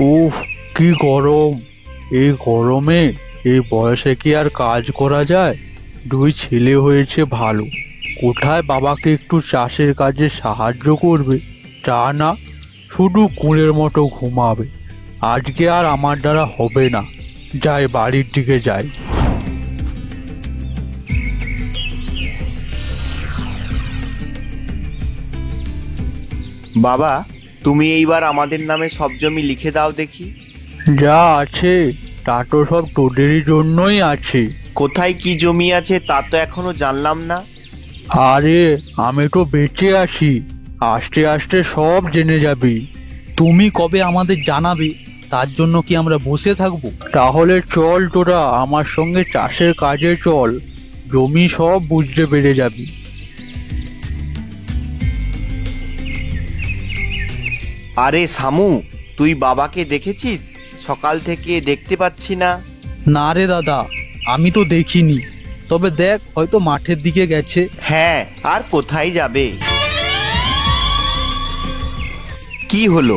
উফ, কি গরম! এই গরমে এই বয়সে কি আর কাজ করা যায়? দুই ছেলে হয়েছে ভালো, কোথায় বাবাকে একটু চাষের কাজে সাহায্য করবে, তা না, শুধু কুঁড়ের মতো ঘুমাবে। আজকে আর আমার দ্বারা হবে না, যাই বাড়ির দিকে যাই। বাবা, তুমি এইবার আমাদের নামে সব জমি লিখে দাও দেখি। যা আছে তা তো সব তোদেরই জন্যই আছে। কোথায় কি জমি আছে তা তো এখনো জানলাম না। আরে, আমি তো বেঁচে আছি, আস্তে আস্তে সব জেনে যাবি। তুমি কবে আমাদের জানাবে, তার জন্য কি আমরা বসে থাকবো? তাহলে চল তোরা আমার সঙ্গে চাষের কাজে চল, জমি সব বুঝতে পেরে যাবি। আরে শামু, তুই বাবাকে দেখেছিস? সকাল থেকে দেখতে পাচ্ছি না। না রে দাদা, আমি তো দেখিনি, তবে দেখ হয়তো মাঠের দিকে গেছে। হ্যাঁ, আর কোথায় যাবে? কি হলো,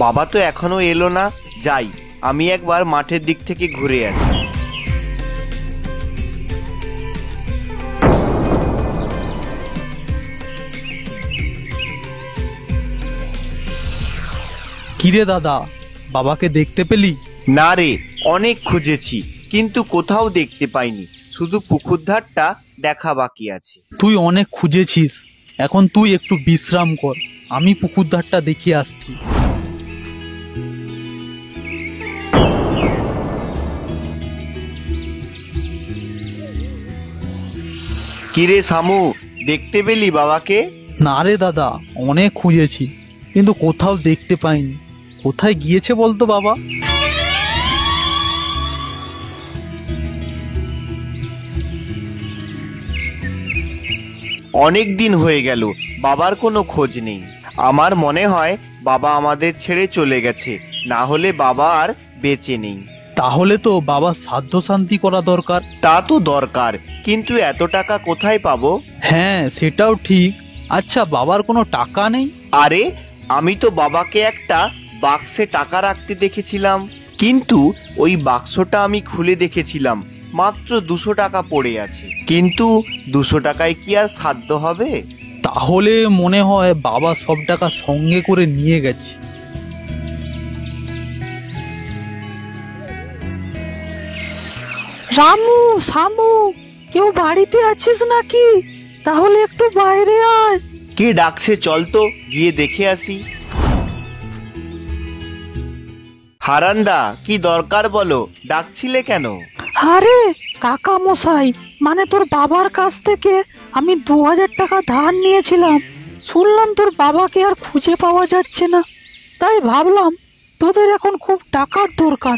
বাবা তো এখনো এলো না। যাই, আমি একবার মাঠের দিক থেকে ঘুরে আসি। কিরে দাদা, বাবাকে দেখতে পেলি? না রে, অনেক খুঁজেছি কিন্তু কোথাও দেখতে পাইনি, শুধু পুকুর ধারটা দেখা বাকি আছে। তুই অনেক খুঁজেছিস, এখন তুই একটু বিশ্রাম কর, আমি পুকুর ধারটা দেখে আসছি। কিরে শামু, দেখতে পেলি বাবাকে? না রে দাদা, অনেক খুঁজেছি কিন্তু কোথাও দেখতে পাইনি। কোথায় গিয়েছে বলতো বাবা? অনেক দিন হয়ে গেল, বাবার কোনো খোঁজ নেই। আমার মনে হয় বাবা আমাদের ছেড়ে চলে গেছে, না হলে বাবা আর বেঁচে নেই। তাহলে তো বাবার শ্রাদ্ধ শান্তি করা দরকার। তা তো দরকার, কিন্তু এত টাকা কোথায় পাবো? হ্যাঁ, সেটাও ঠিক। আচ্ছা, বাবার কোনো টাকা নেই? আরে, আমি তো বাবাকে একটা বাক্সে টাকা রাখতে দেখেছিলাম, কিন্তু ওই বাক্সটা আমি খুলে দেখেছিলাম, মাত্র 200 টাকা পড়ে আছে। কিন্তু 200 টাকায় কি আর সাধ্য হবে? তাহলে মনে হয় বাবা সব টাকা সঙ্গে করে নিয়ে গেছে। রামু, শামু, কেউ বাড়িতে আছিস নাকি? তাহলে একটু বাইরে আয়। কে ডাকছে, চল তো গিয়ে দেখে আসি। হারান্দা, কি দরকার বলো, ডাকছিলে কেন? আরে কাকা মশাই, মানে তোর বাবার কাছ থেকে আমি 2000 টাকা ধার নিয়েছিলাম। শুনলাম তোর বাবাকে আর খুঁজে পাওয়া যাচ্ছে না, তাই ভাবলাম তোদের এখন খুব টাকার দরকার,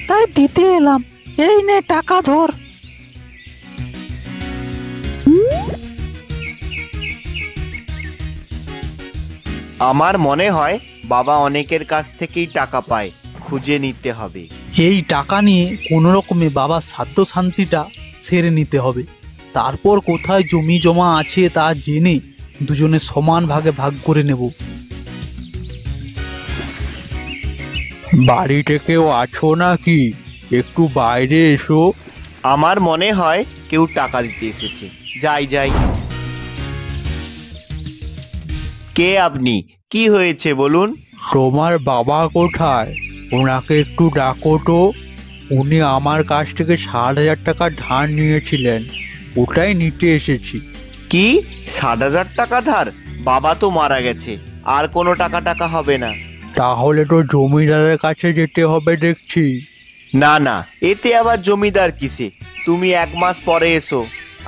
তাই দিতে এলাম। এই নে টাকা ধর। আমার মনে হয় বাবা অনেকের কাছ থেকেই টাকা পায়, খুঁজে নিতে হবে। এই টাকা নিয়ে কোনো রকমে বাবার শ্রাদ্ধ শান্তিটা সেরে নিতে হবে, তারপর কোথায় জমি জমা আছে তা জেনে দুজনে সমান ভাগে ভাগ করে নেব। বাড়িতে কেউ আছো নাকি? একটু বাইরে এসো। আমার মনে হয় কেউ টাকা দিতে এসেছে, যাই যাই। কে আপনি? কি হয়েছে বলুন? তোমার বাবা কোথায়? ওনাকে একটু ডাকো তো। উনি আমার কাছ থেকে 60,000 টাকা ধার নিয়েছিলেন, ওটাই নিতে এসেছি। কি 60,000 টাকা ধার? বাবা তো মারা গেছে, আর কোনো টাকা হবে না। তাহলে তো জমিদারের কাছে যেতে হবে দেখছি। না না, এতে আবার জমিদার কিসে? তুমি 1 মাস পরে এসো,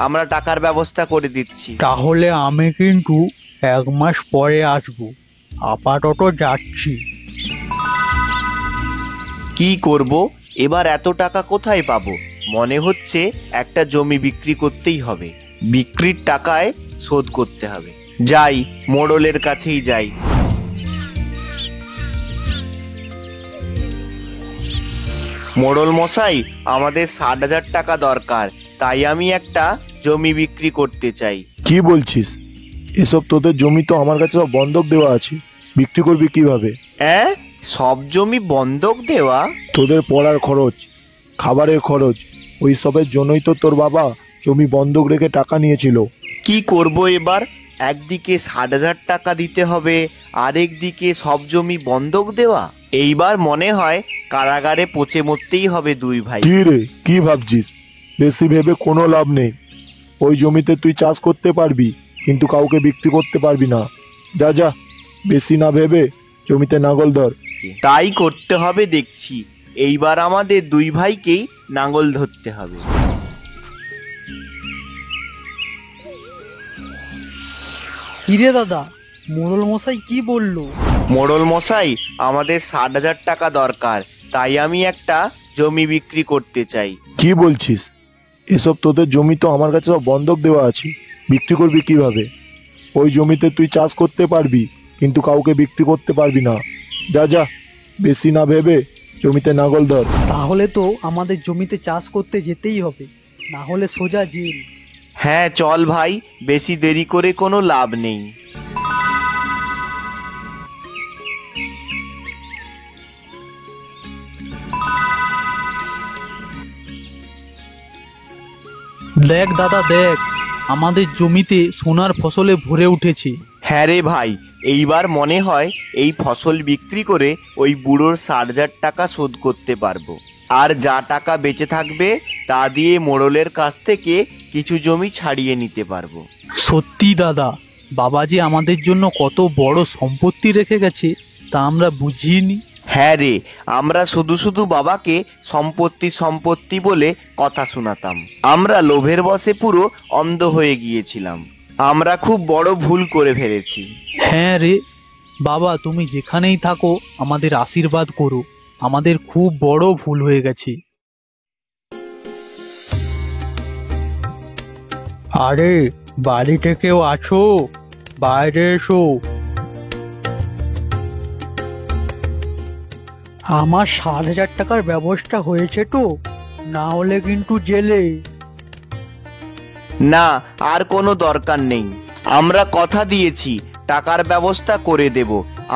আমরা টাকার ব্যবস্থা করে দিচ্ছি। তাহলে আমি কিন্তু 1 মাস পরে আসবো, আপাতত যাচ্ছি। কি করব এবার? এত টাকা কোথায় পাবো? মনে হচ্ছে একটা জমি বিক্রি করতেই হবে, বিক্রির টাকায় শোধ করতে হবে। যাই, মোড়লের কাছেই যাই। মোড়ল মশাই, আমাদের 60,000 টাকা দরকার, তাই আমি একটা জমি বিক্রি করতে চাই। কি বলছিস? এসব তোদের জমি তো আমার কাছে সব বন্ধক দেওয়া আছে, বিক্রি করবি কিভাবে? হ্যাঁ, সব জমি বন্ধক দেওয়া? তোদের পড়ার খরচ, খাবারের খরচ, ওই সবের জন্যই তো তোর বাবা জমি বন্ধক রেখে টাকা নিয়েছিল। কি করব এবার? একদিকে 60,000 টাকা দিতে হবে, আরেকদিকে সব জমি বন্ধক দেওয়া। এইবার মনে হয় কারাগারে পচে মরতেই হবে দুই ভাই। কি রে, কি ভাবছিস? বেশি ভেবে কোনো লাভ নেই। ওই জমিতে তুই চাষ করতে পারবি, কিন্তু কাউকে বিক্রি করতে পারবি না। যা যা, বেশি না ভেবে জমিতে নাঙল ধর। তাই করতে হবে দেখছি। এইবার আমাদের দুই ভাইকেই নাঙল ধরতে হবে। কিরে দাদা, মোড়ল মশাই কি বললো? মোড়ল মশাই, আমাদের 60,000 টাকা দরকার, তাই আমি একটা জমি বিক্রি করতে চাই। কি বলছিস? এসব তোদের জমি তো আমার কাছে সব বন্ধক দেওয়া আছে, বিক্রি করবি কিভাবে? ওই জমিতে তুই চাষ করতে পারবি, কিন্তু কাউকে বিক্রি করতে পারবি না। যা যা, বেশি না ভেবে জমিতে নাঙল ধর। তাহলে তো আমাদের জমিতে চাষ করতে যেতেই হবে, না হলে সোজা জেল। হ্যাঁ চল ভাই, বেশি দেরি করে কোনো লাভ নেই। দেখ দাদা দেখ, আমাদের জমিতে সোনার ফসলে ভরে উঠেছে। হ্যাঁ রে ভাই, এইবার মনে হয় এই ফসল বিক্রি করে ওই বুড়োর 60,000 টাকা শোধ করতে পারবো। আর যা টাকা বেঁচে থাকবে তা দিয়ে মোড়লের কাছ থেকে কিছু জমি ছাড়িয়ে নিতে পারবো। সত্যি দাদা, বাবা যে আমাদের জন্য কত বড় সম্পত্তি রেখে গেছে তা আমরা বুঝিনি। হ্যাঁ রে, আমরা শুধু শুধু বাবাকে সম্পত্তি সম্পত্তি বলে কথা শোনাতাম। আমরা লোভের বশে পুরো অন্ধ হয়ে গিয়েছিলাম। আমরা খুব বড় ভুল করে ফেলেছি। হ্যাঁ রে বাবা, তুমি যেখানেই থাকো আমাদের আশীর্বাদ করো, আমাদের খুব বড় ভুল হয়ে গেছে। আরে, বাড়িতে কেউ আছো? বাইরে এসো। আমার 60,000 টাকার ব্যবস্থা হয়েছে তো, না হলে কিন্তু জেলে। না, আর কোনো দরকার নেই। আমরা কথা দিয়েছি, টাকার ব্যবস্থা করে দেব।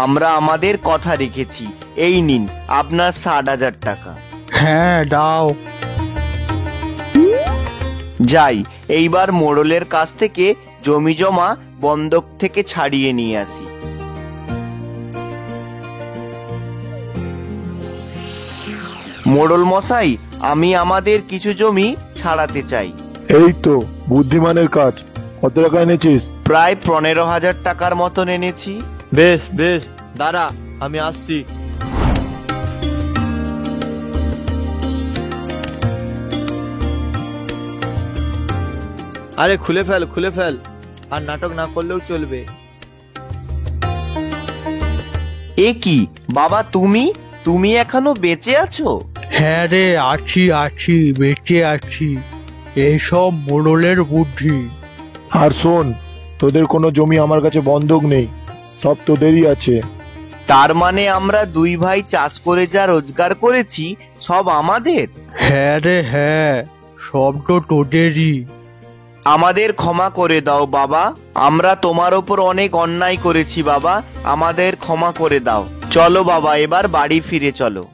আমরা আমাদের কথা রেখেছি। এই নিন আপনার 60,000 টাকা। হ্যাঁ, দাও। যাই, এইবার মোড়লের কাছ থেকে জমি জমা বন্ধক থেকে ছাড়িয়ে নিয়ে আসি। মোড়ল মশাই, আমি আমাদের কিছু জমি ছাড়াতে চাই। এই তো বুদ্ধিমানের কাজ। কত টাকা এনেছিস? প্রায় 15,000 টাকার মতন এনেছি। বেশ বেশ, দাঁড়া, আমি আসছি। আরে খুলে ফেল, খুলে ফেল, আর নাটক না করলেও চলবে। এ কি বাবা, তুমি তুমি এখনো বেঁচে আছো? হ্যাঁ রে, আছি আছি, বেঁচে আছি। এইসব মোড়লের বুদ্ধি। আর শোন, তোদের কোনো জমি আমার কাছে বন্ধক নেই, সব তোদেরই আছে। তার মানে আমরা দুই ভাই চাষ করে যা রোজগার করেছি সব আমাদের? হ্যাঁ রে হ্যাঁ, সব তো তোদেরই। আমাদের ক্ষমা করে দাও বাবা, আমরা তোমার ওপর অনেক অন্যায় করেছি বাবা, আমাদের ক্ষমা করে দাও। চলো বাবা, এবার বাড়ি ফিরে চলো।